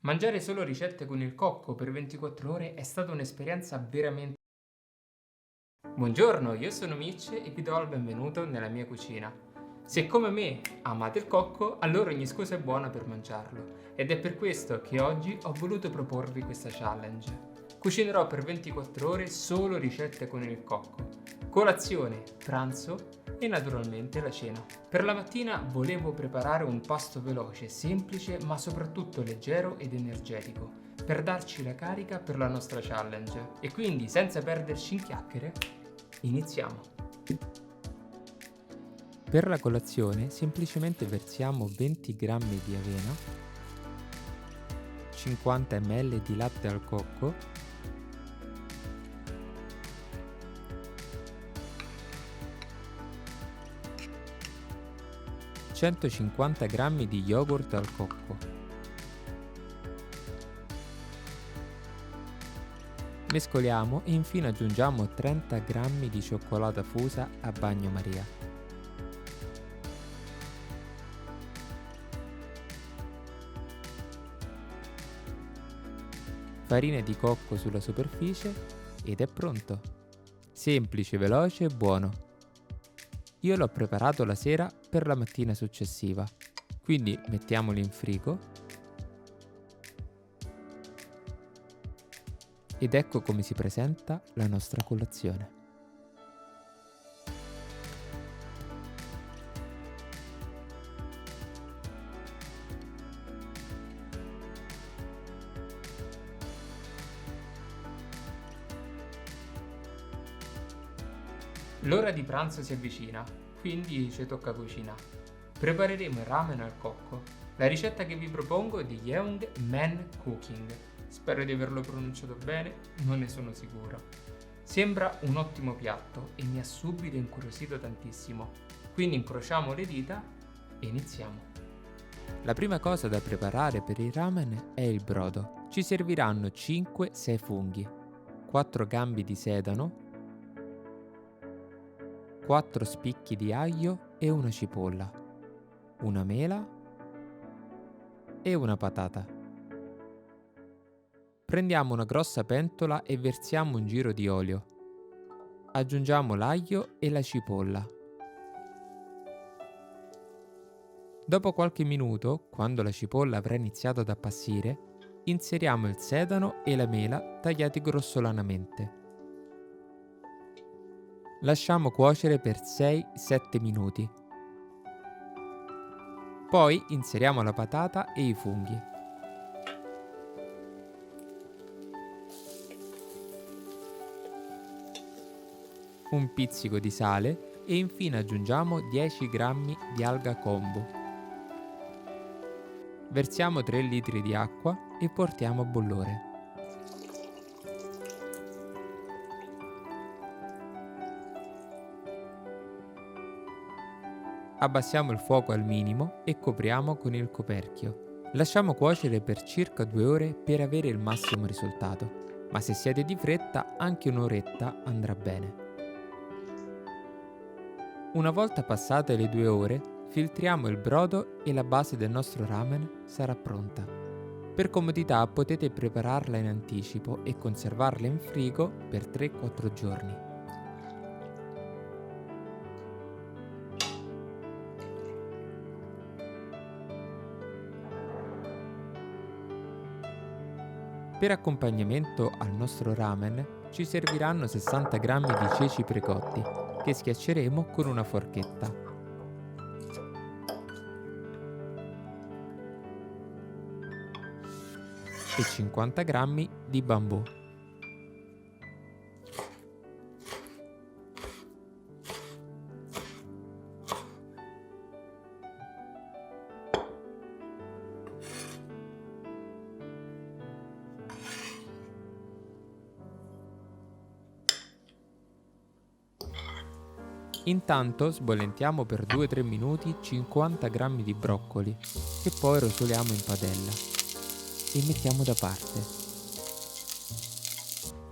Mangiare solo ricette con il cocco per 24 ore è stata un'esperienza veramente... Buongiorno, io sono Mitch e vi do il benvenuto nella mia cucina. Se come me amate il cocco, allora ogni scusa è buona per mangiarlo ed è per questo che oggi ho voluto proporvi questa challenge. Cucinerò per 24 ore solo ricette con il cocco, colazione, pranzo e naturalmente la cena. Per la mattina volevo preparare un pasto veloce, semplice ma soprattutto leggero ed energetico per darci la carica per la nostra challenge. E quindi, senza perderci in chiacchiere, iniziamo. Per la colazione semplicemente versiamo 20 g di avena, 50 ml di latte al cocco, 150 g di yogurt al cocco. Mescoliamo e infine aggiungiamo 30 g di cioccolata fusa a bagnomaria. Farina di cocco sulla superficie ed è pronto. Semplice, veloce e buono. Io l'ho preparato la sera per la mattina successiva, quindi mettiamoli in frigo. Ed ecco come si presenta la nostra colazione. L'ora di pranzo si avvicina, quindi ci tocca cucinare. Prepareremo il ramen al cocco. La ricetta che vi propongo è di Young Man Cooking. Spero di averlo pronunciato bene, non ne sono sicuro. Sembra un ottimo piatto e mi ha subito incuriosito tantissimo. Quindi incrociamo le dita e iniziamo. La prima cosa da preparare per il ramen è il brodo. Ci serviranno 5-6 funghi, 4 gambi di sedano, 4 spicchi di aglio e una cipolla, una mela e una patata. Prendiamo una grossa pentola e versiamo un giro di olio. Aggiungiamo l'aglio e la cipolla. Dopo qualche minuto, quando la cipolla avrà iniziato ad appassire, inseriamo il sedano e la mela tagliati grossolanamente. Lasciamo cuocere per 6-7 minuti. Poi inseriamo la patata e i funghi. Un pizzico di sale e infine aggiungiamo 10 g di alga kombu. Versiamo 3 litri di acqua e portiamo a bollore. Abbassiamo il fuoco al minimo e copriamo con il coperchio. Lasciamo cuocere per circa 2 ore per avere il massimo risultato, ma se siete di fretta anche un'oretta andrà bene. Una volta passate le 2 ore, filtriamo il brodo e la base del nostro ramen sarà pronta. Per comodità potete prepararla in anticipo e conservarla in frigo per 3-4 giorni. Per accompagnamento al nostro ramen ci serviranno 60 g di ceci precotti che schiacceremo con una forchetta. E 50 g di bambù. Intanto sbollentiamo per 2-3 minuti 50 g di broccoli che poi rosoliamo in padella e mettiamo da parte.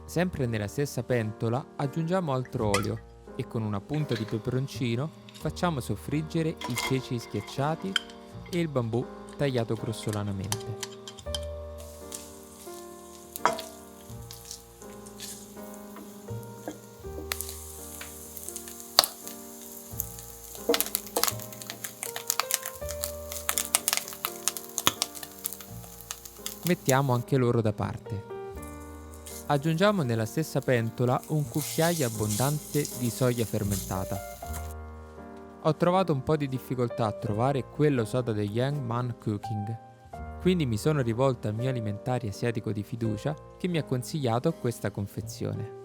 Sempre nella stessa pentola aggiungiamo altro olio e con una punta di peperoncino facciamo soffriggere i ceci schiacciati e il bambù tagliato grossolanamente. mettiamo anche loro da parte. Aggiungiamo nella stessa pentola un cucchiaio abbondante di soia fermentata. Ho trovato un po' di difficoltà a trovare quello soda del Young Man Cooking, quindi mi sono rivolto al mio alimentare asiatico di fiducia che mi ha consigliato questa confezione.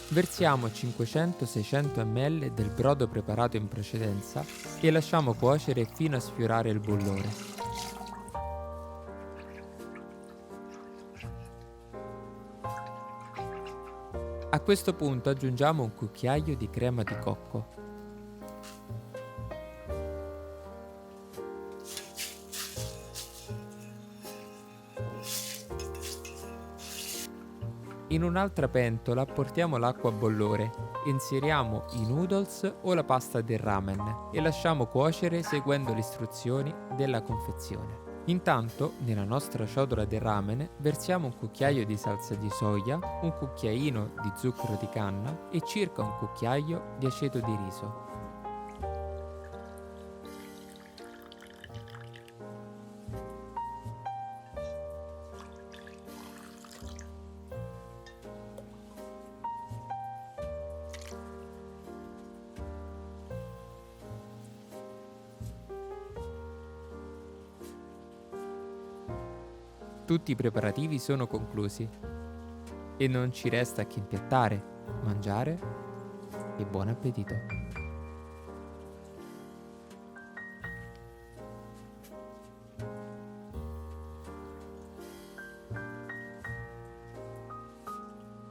Versiamo 500-600 ml del brodo preparato in precedenza e lasciamo cuocere fino a sfiorare il bollore. A questo punto aggiungiamo un cucchiaio di crema di cocco. In un'altra pentola portiamo l'acqua a bollore, inseriamo i noodles o la pasta del ramen e lasciamo cuocere seguendo le istruzioni della confezione. Intanto, nella nostra ciotola del ramen versiamo un cucchiaio di salsa di soia, un cucchiaino di zucchero di canna e circa un cucchiaio di aceto di riso. Tutti i preparativi sono conclusi e non ci resta che impiattare, mangiare e buon appetito!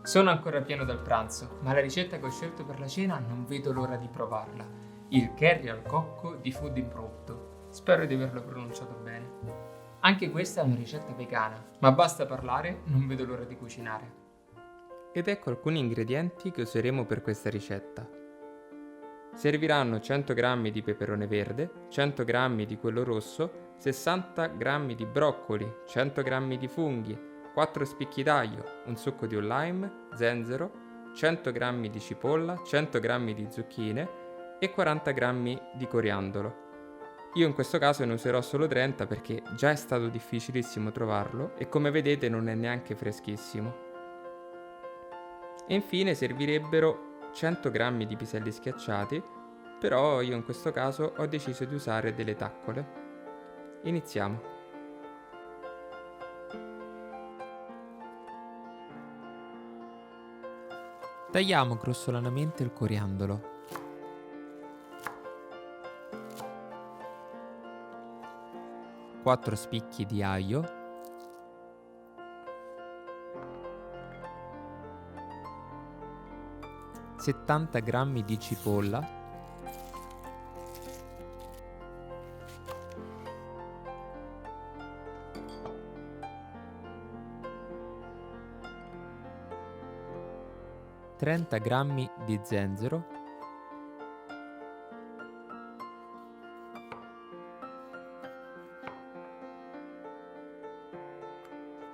Sono ancora pieno dal pranzo, ma la ricetta che ho scelto per la cena non vedo l'ora di provarla. Il curry al cocco di Food Improved. Spero di averlo pronunciato bene. Anche questa è una ricetta vegana, ma basta parlare, non vedo l'ora di cucinare. Ed ecco alcuni ingredienti che useremo per questa ricetta. Serviranno 100 g di peperone verde, 100 g di quello rosso, 60 g di broccoli, 100 g di funghi, 4 spicchi d'aglio, un succo di un lime, zenzero, 100 g di cipolla, 100 g di zucchine e 40 g di coriandolo. Io in questo caso ne userò solo 30 perché già è stato difficilissimo trovarlo e come vedete non è neanche freschissimo. E infine servirebbero 100 g di piselli schiacciati, però io in questo caso ho deciso di usare delle taccole. Iniziamo. Tagliamo grossolanamente il coriandolo. Quattro spicchi di aglio, settanta grammi di cipolla, trenta grammi di zenzero,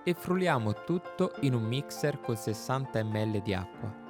e frulliamo tutto in un mixer con 60 ml di acqua.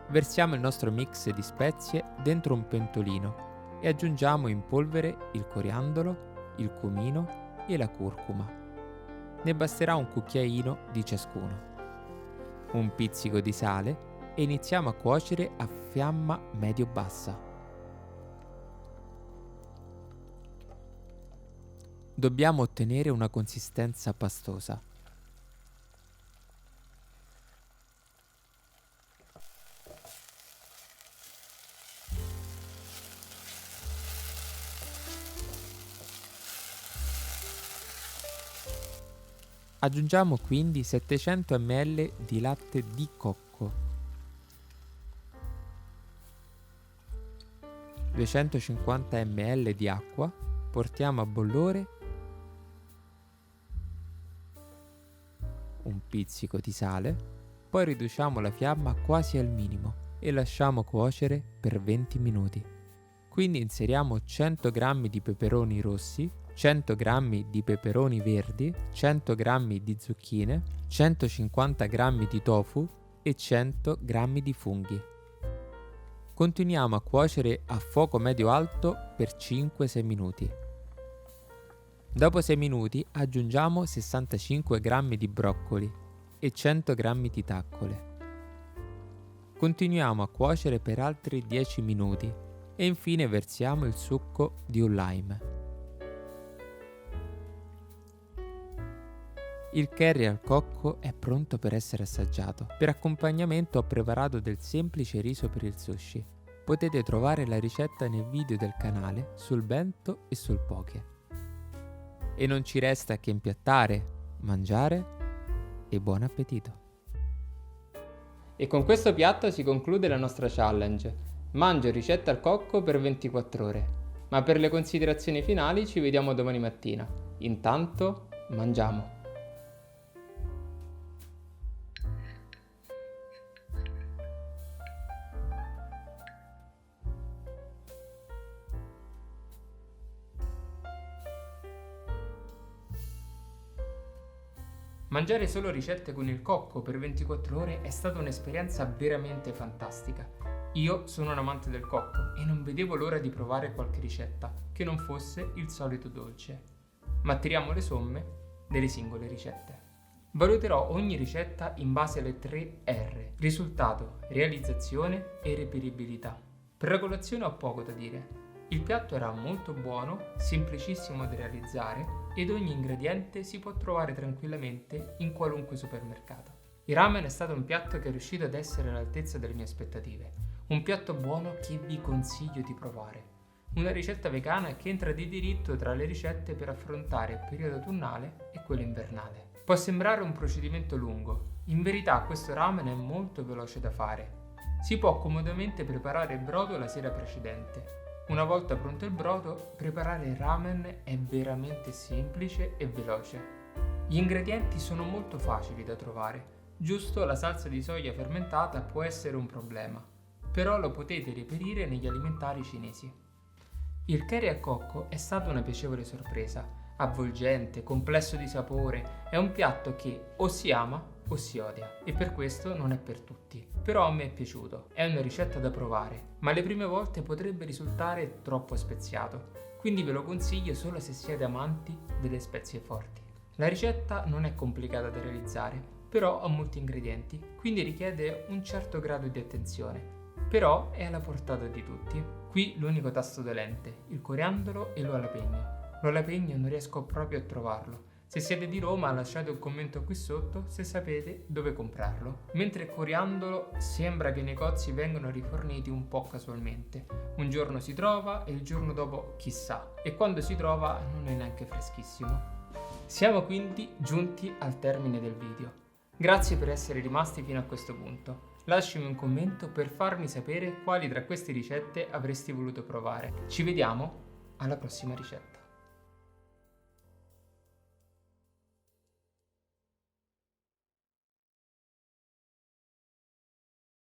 Versiamo il nostro mix di spezie dentro un pentolino e aggiungiamo in polvere il coriandolo, il cumino e la curcuma. Ne basterà un cucchiaino di ciascuno. Un pizzico di sale e iniziamo a cuocere a fiamma medio-bassa. Dobbiamo ottenere una consistenza pastosa. Aggiungiamo quindi 700 ml di latte di cocco, 250 ml di acqua, portiamo a bollore un pizzico di sale, poi riduciamo la fiamma quasi al minimo e lasciamo cuocere per 20 minuti. Quindi inseriamo 100 g di peperoni rossi, 100 g di peperoni verdi, 100 g di zucchine, 150 g di tofu e 100 g di funghi. Continuiamo a cuocere a fuoco medio-alto per 5-6 minuti. Dopo 6 minuti aggiungiamo 65 g di broccoli e 100 g di taccole. Continuiamo a cuocere per altri 10 minuti e infine versiamo il succo di un lime. Il curry al cocco è pronto per essere assaggiato. Per accompagnamento ho preparato del semplice riso per il sushi. Potete trovare la ricetta nel video del canale sul bento e sul poke. E non ci resta che impiattare, mangiare e buon appetito! E con questo piatto si conclude la nostra challenge. Mangio ricetta al cocco per 24 ore. Ma per le considerazioni finali ci vediamo domani mattina. Intanto, mangiamo! Mangiare solo ricette con il cocco per 24 ore è stata un'esperienza veramente fantastica. Io sono un amante del cocco e non vedevo l'ora di provare qualche ricetta che non fosse il solito dolce. Ma tiriamo le somme delle singole ricette. Valuterò ogni ricetta in base alle 3 R: risultato, realizzazione e reperibilità. Per la colazione ho poco da dire. Il piatto era molto buono, semplicissimo da realizzare ed ogni ingrediente si può trovare tranquillamente in qualunque supermercato. Il ramen è stato un piatto che è riuscito ad essere all'altezza delle mie aspettative. Un piatto buono che vi consiglio di provare. Una ricetta vegana che entra di diritto tra le ricette per affrontare il periodo autunnale e quello invernale. Può sembrare un procedimento lungo, in verità questo ramen è molto veloce da fare. Si può comodamente preparare il brodo la sera precedente. Una volta pronto il brodo, preparare il ramen è veramente semplice e veloce. Gli ingredienti sono molto facili da trovare, giusto la salsa di soia fermentata può essere un problema, però lo potete reperire negli alimentari cinesi. Il curry al cocco è stata una piacevole sorpresa, avvolgente, complesso di sapore, è un piatto che o si ama o si odia e per questo non è per tutti. Però a me è piaciuto, è una ricetta da provare, ma le prime volte potrebbe risultare troppo speziato, quindi ve lo consiglio solo se siete amanti delle spezie forti. La ricetta non è complicata da realizzare, però ha molti ingredienti, quindi richiede un certo grado di attenzione, però è alla portata di tutti. Qui l'unico tasto dolente, il coriandolo e l'jalapeno. L'jalapeno non riesco proprio a trovarlo. Se siete di Roma lasciate un commento qui sotto se sapete dove comprarlo. Mentre il coriandolo sembra che i negozi vengano riforniti un po' casualmente. Un giorno si trova e il giorno dopo chissà. E quando si trova non è neanche freschissimo. Siamo quindi giunti al termine del video. Grazie per essere rimasti fino a questo punto. Lasciami un commento per farmi sapere quali tra queste ricette avresti voluto provare. Ci vediamo alla prossima ricetta.